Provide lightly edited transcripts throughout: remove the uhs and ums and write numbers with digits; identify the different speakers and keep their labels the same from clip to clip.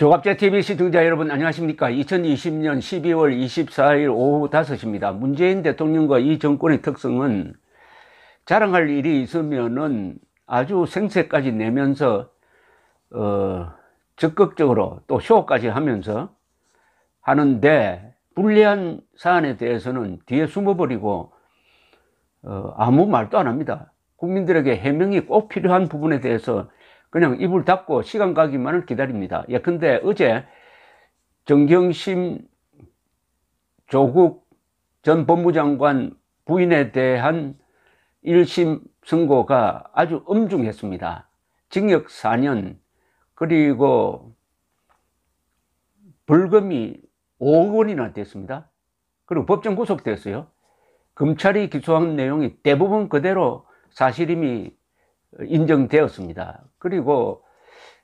Speaker 1: 조갑제TV 시청자 여러분 안녕하십니까. 2020년 12월 24일 오후 5시입니다. 문재인 대통령과 이 정권의 특성은 자랑할 일이 있으면은 아주 생색까지 내면서 적극적으로 또 쇼까지 하면서 하는데, 불리한 사안에 대해서는 뒤에 숨어버리고 아무 말도 안 합니다. 국민들에게 해명이 꼭 필요한 부분에 대해서 그냥 입을 닫고 시간 가기만을 기다립니다. 예컨대 어제 정경심 조국 전 법무장관 부인에 대한 1심 선고가 아주 엄중했습니다. 징역 4년 그리고 벌금이 5억 원이나 됐습니다. 그리고 법정 구속됐어요. 검찰이 기소한 내용이 대부분 그대로 사실임이 인정되었습니다. 그리고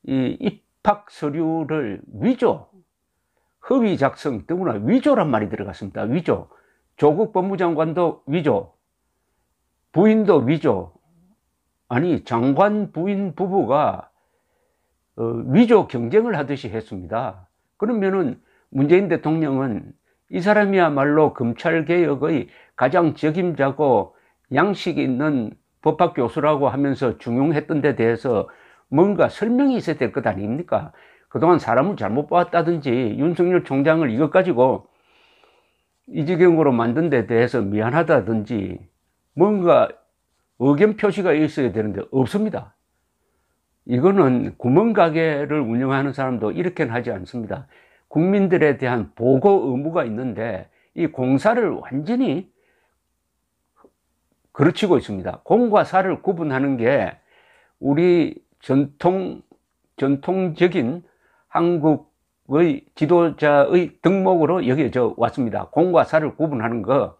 Speaker 1: 이 입학 서류를 위조, 허위 작성 등으로 위조란 말이 들어갔습니다. 위조. 조국 법무장관도 위조, 부인도 위조. 아니, 장관 부인 부부가 위조 경쟁을 하듯이 했습니다. 그러면은 문재인 대통령은 이 사람이야말로 검찰개혁의 가장 적임자고 양식 있는 법학 교수라고 하면서 중용했던 데 대해서 뭔가 설명이 있어야 될 것 아닙니까? 그동안 사람을 잘못 봤다든지 윤석열 총장을 이것 가지고 이 지경으로 만든 데 대해서 미안하다든지 뭔가 의견 표시가 있어야 되는데 없습니다. 이거는 구멍가게를 운영하는 사람도 이렇게는 하지 않습니다. 국민들에 대한 보고 의무가 있는데 이 공사를 완전히 그르치고 있습니다. 공과 사를 구분하는 게 우리 전통적인 한국의 지도자의 덕목으로 여겨져 왔습니다. 공과 사를 구분하는 거.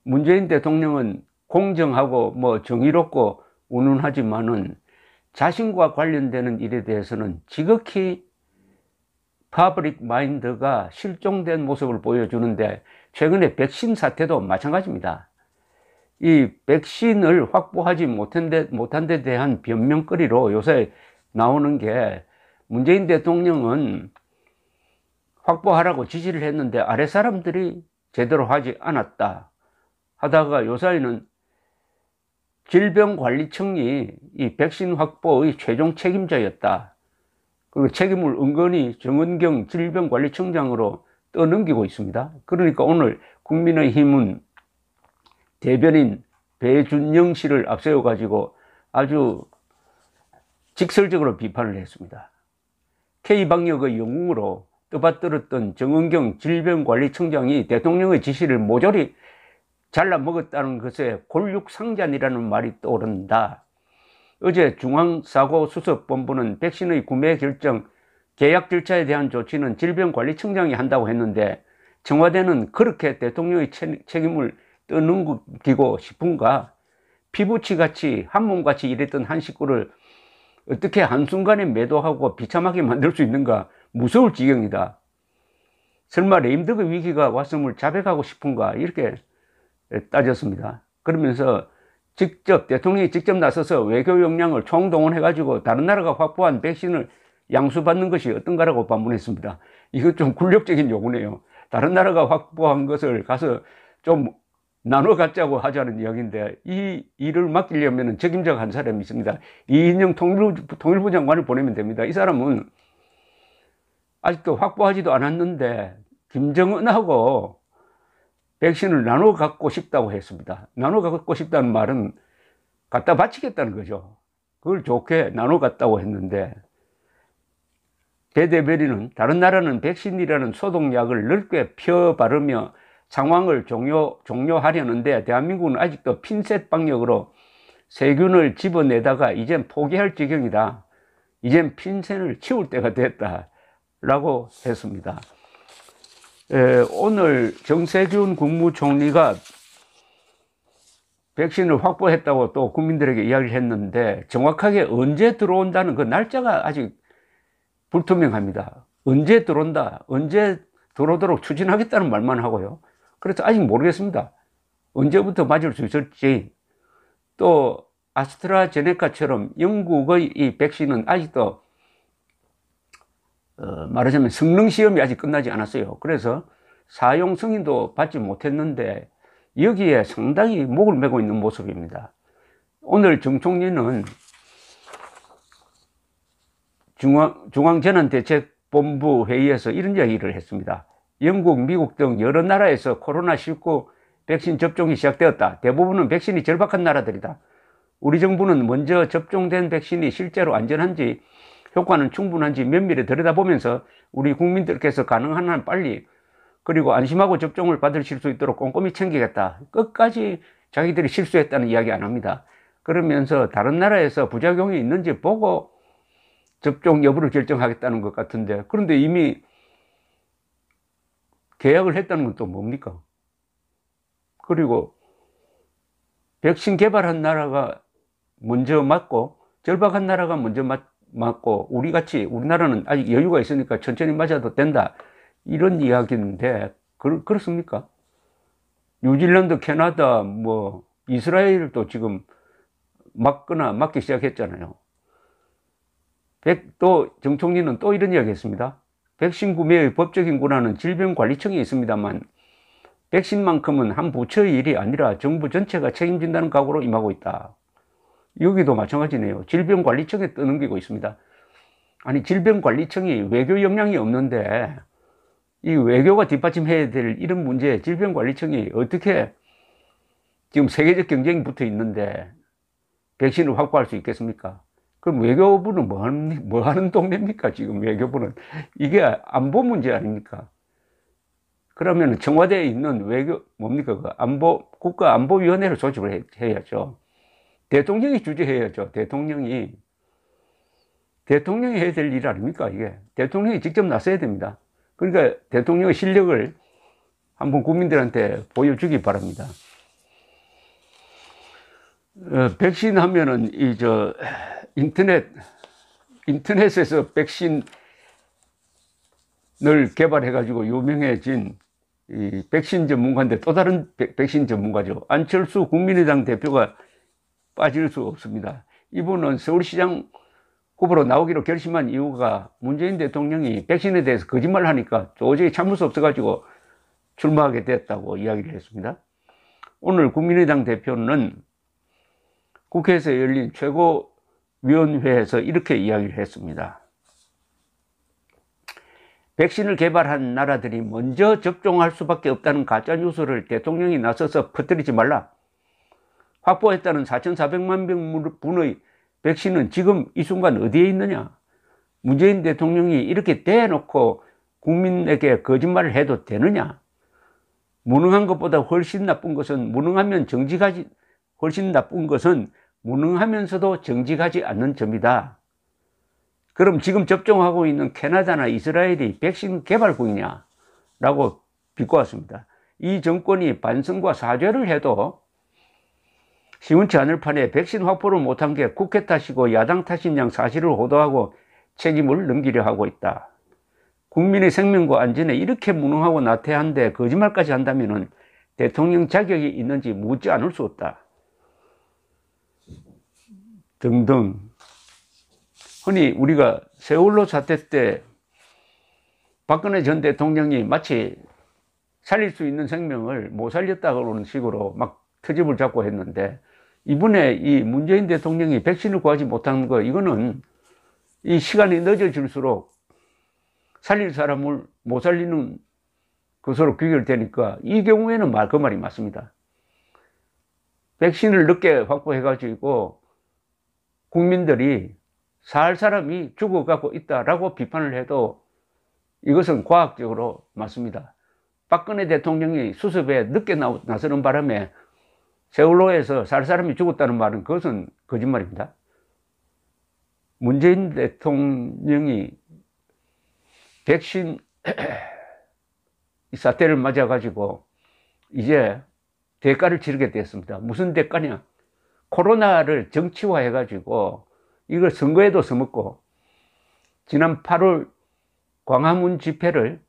Speaker 1: 문재인 대통령은 공정하고 정의롭고 운운하지만은 자신과 관련되는 일에 대해서는 지극히 퍼블릭 마인드가 실종된 모습을 보여주는데, 최근에 백신 사태도 마찬가지입니다. 이 백신을 확보하지 못한 데 대한 변명거리로 요새 나오는 게, 문재인 대통령은 확보하라고 지시를 했는데 아래 사람들이 제대로 하지 않았다 하다가 요사이는 질병관리청이 이 백신 확보의 최종 책임자였다. 그리고 책임을 은근히 정은경 질병관리청장으로 떠넘기고 있습니다. 그러니까 오늘 국민의힘은 대변인 배준영 씨를 앞세워 가지고 아주 직설적으로 비판을 했습니다. K방역의 영웅으로 떠받들었던 정은경 질병관리청장이 대통령의 지시를 모조리 잘라 먹었다는 것에 골육상잔이라는 말이 떠오른다. 어제 중앙사고수습본부는 백신의 구매 결정, 계약 절차에 대한 조치는 질병관리청장이 한다고 했는데, 청와대는 그렇게 대통령의 책임을 떠넘기고 싶은가? 피부치같이 한몸같이 일했던 한 식구를 어떻게 한순간에 매도하고 비참하게 만들 수 있는가? 무서울 지경이다. 설마 레임덕의 위기가 왔음을 자백하고 싶은가? 이렇게 따졌습니다. 그러면서 대통령이 직접 나서서 외교 역량을 총동원해가지고 다른 나라가 확보한 백신을 양수받는 것이 어떤가라고 반문했습니다. 이거 좀 굴욕적인 요구네요. 다른 나라가 확보한 것을 가서 좀 나눠 갖자고 하자는 이야기인데, 이 일을 맡기려면 책임자가 한 사람이 있습니다. 이인영 통일부 장관을 보내면 됩니다. 이 사람은 아직도 확보하지도 않았는데 김정은하고 백신을 나눠 갖고 싶다고 했습니다. 나눠 갖고 싶다는 말은 갖다 바치겠다는 거죠. 그걸 좋게 나눠 갖다고 했는데, 배 대변인은 다른 나라는 백신이라는 소독약을 넓게 펴 바르며 상황을 종료하려는데 대한민국은 아직도 핀셋 방역으로 세균을 집어내다가 이젠 포기할 지경이다. 이젠 핀셋을 치울 때가 됐다 라고 했습니다. 오늘 정세균 국무총리가 백신을 확보했다고 또 국민들에게 이야기를 했는데, 정확하게 언제 들어온다는 그 날짜가 아직 불투명합니다. 언제 들어온다, 언제 들어오도록 추진하겠다는 말만 하고요. 그래서 아직 모르겠습니다. 언제부터 맞을 수 있을지. 또 아스트라제네카처럼 영국의 이 백신은 아직도 말하자면 성능 시험이 아직 끝나지 않았어요. 그래서 사용 승인도 받지 못했는데 여기에 상당히 목을 메고 있는 모습입니다. 오늘 정 총리는 중앙재난대책본부 회의에서 이런 이야기를 했습니다. 영국, 미국 등 여러 나라에서 코로나19 백신 접종이 시작되었다. 대부분은 백신이 절박한 나라들이다. 우리 정부는 먼저 접종된 백신이 실제로 안전한지 효과는 충분한지 면밀히 들여다보면서 우리 국민들께서 가능한 한 빨리 그리고 안심하고 접종을 받으실 수 있도록 꼼꼼히 챙기겠다. 끝까지 자기들이 실수했다는 이야기 안 합니다. 그러면서 다른 나라에서 부작용이 있는지 보고 접종 여부를 결정하겠다는 것 같은데, 그런데 이미 계약을 했다는 건 또 뭡니까? 그리고 백신 개발한 나라가 먼저 맞고 절박한 나라가 먼저 맞고 우리나라는 아직 여유가 있으니까 천천히 맞아도 된다, 이런 이야기인데 그렇습니까? 뉴질랜드, 캐나다, 뭐 이스라엘도 지금 맞기 시작했잖아요. 또 정 총리는 또 이런 이야기 했습니다. 백신 구매의 법적인 권한은 질병관리청에 있습니다만 백신만큼은 한 부처의 일이 아니라 정부 전체가 책임진다는 각오로 임하고 있다. 여기도 마찬가지네요. 질병관리청에 떠넘기고 있습니다. 아니, 질병관리청이 외교 역량이 없는데 이 외교가 뒷받침해야 될 이런 문제에 질병관리청이 어떻게, 지금 세계적 경쟁이 붙어 있는데 백신을 확보할 수 있겠습니까? 그럼 외교부는 뭐 하는 동네입니까? 지금 외교부는 이게 안보 문제 아닙니까? 그러면 청와대에 있는 뭡니까? 국가안보위원회를 조직을 해야죠. 대통령이 주재해야죠. 대통령이 해야 될 일 아닙니까? 이게 대통령이 직접 나서야 됩니다. 그러니까 대통령의 실력을 한번 국민들한테 보여주기 바랍니다. 백신 하면은 인터넷에서 백신을 개발해가지고 유명해진 이 백신 전문가인데 또 다른 백신 전문가죠. 안철수 국민의당 대표가 빠질 수 없습니다. 이분은 서울시장 후보로 나오기로 결심한 이유가 문재인 대통령이 백신에 대해서 거짓말을 하니까 도저히 참을 수 없어가지고 출마하게 됐다고 이야기를 했습니다. 오늘 국민의당 대표는 국회에서 열린 최고위원회에서 이렇게 이야기를 했습니다. 백신을 개발한 나라들이 먼저 접종할 수밖에 없다는 가짜뉴스를 대통령이 나서서 퍼뜨리지 말라. 확보했다는 4,400만 명분의 백신은 지금 이 순간 어디에 있느냐? 문재인 대통령이 이렇게 대놓고 국민에게 거짓말을 해도 되느냐? 무능한 것보다 훨씬 나쁜 것은 무능하면서도 정직하지 않는 점이다. 그럼 지금 접종하고 있는 캐나다나 이스라엘이 백신 개발국이냐? 라고 비꼬았습니다. 이 정권이 반성과 사죄를 해도 시원치 않을 판에 백신 확보를 못한 게 국회 탓이고 야당 탓인 양 사실을 호도하고 책임을 넘기려 하고 있다. 국민의 생명과 안전에 이렇게 무능하고 나태한데 거짓말까지 한다면 대통령 자격이 있는지 묻지 않을 수 없다. 등등. 흔히 우리가 세월호 사태 때 박근혜 전 대통령이 마치 살릴 수 있는 생명을 못 살렸다는 식으로 막 트집을 잡고 했는데, 이번에 이 문재인 대통령이 백신을 구하지 못한 거, 이거는 이 시간이 늦어질수록 살릴 사람을 못 살리는 것으로 귀결되니까 이 경우에는 그 말이 맞습니다. 백신을 늦게 확보해가지고 국민들이 살 사람이 죽어가고 있다라고 비판을 해도 이것은 과학적으로 맞습니다. 박근혜 대통령이 수습에 늦게 나서는 바람에 세월호에서 살 사람이 죽었다는 말은 그것은 거짓말입니다. 문재인 대통령이 백신 이 사태를 맞아가지고 이제 대가를 치르게 됐습니다. 무슨 대가냐? 코로나를 정치화해가지고 이걸 선거에도 써먹고, 지난 8월 광화문 집회를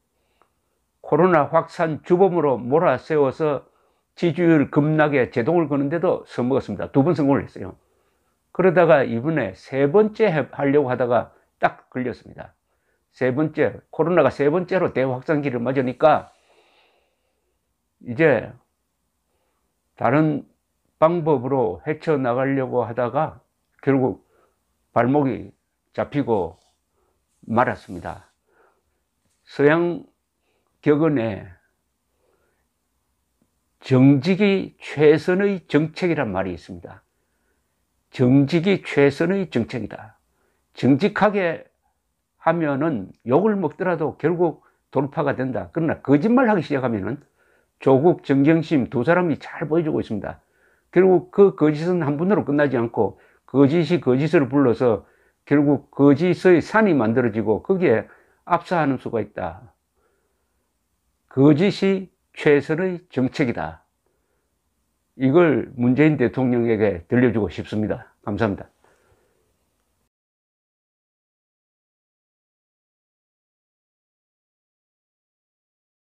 Speaker 1: 코로나 확산 주범으로 몰아세워서 지지율 급락에 제동을 거는데도 써먹었습니다. 2번 성공을 했어요. 그러다가 이번에 3번째 하려고 하다가 딱 걸렸습니다. 코로나가 세 번째로 대확산기를 맞으니까 이제 다른 방법으로 헤쳐나가려고 하다가 결국 발목이 잡히고 말았습니다. 서양 격언에 정직이 최선의 정책이란 말이 있습니다. 정직이 최선의 정책이다. 정직하게 하면은 욕을 먹더라도 결국 돌파가 된다. 그러나 거짓말 하기 시작하면은 조국, 정경심 두 사람이 잘 보여주고 있습니다. 결국 그 거짓은 한 번으로 끝나지 않고 거짓이 거짓을 불러서 결국 거짓의 산이 만들어지고 거기에 압사하는 수가 있다. 거짓이 최선의 정책이다. 이걸 문재인 대통령에게 들려주고 싶습니다. 감사합니다.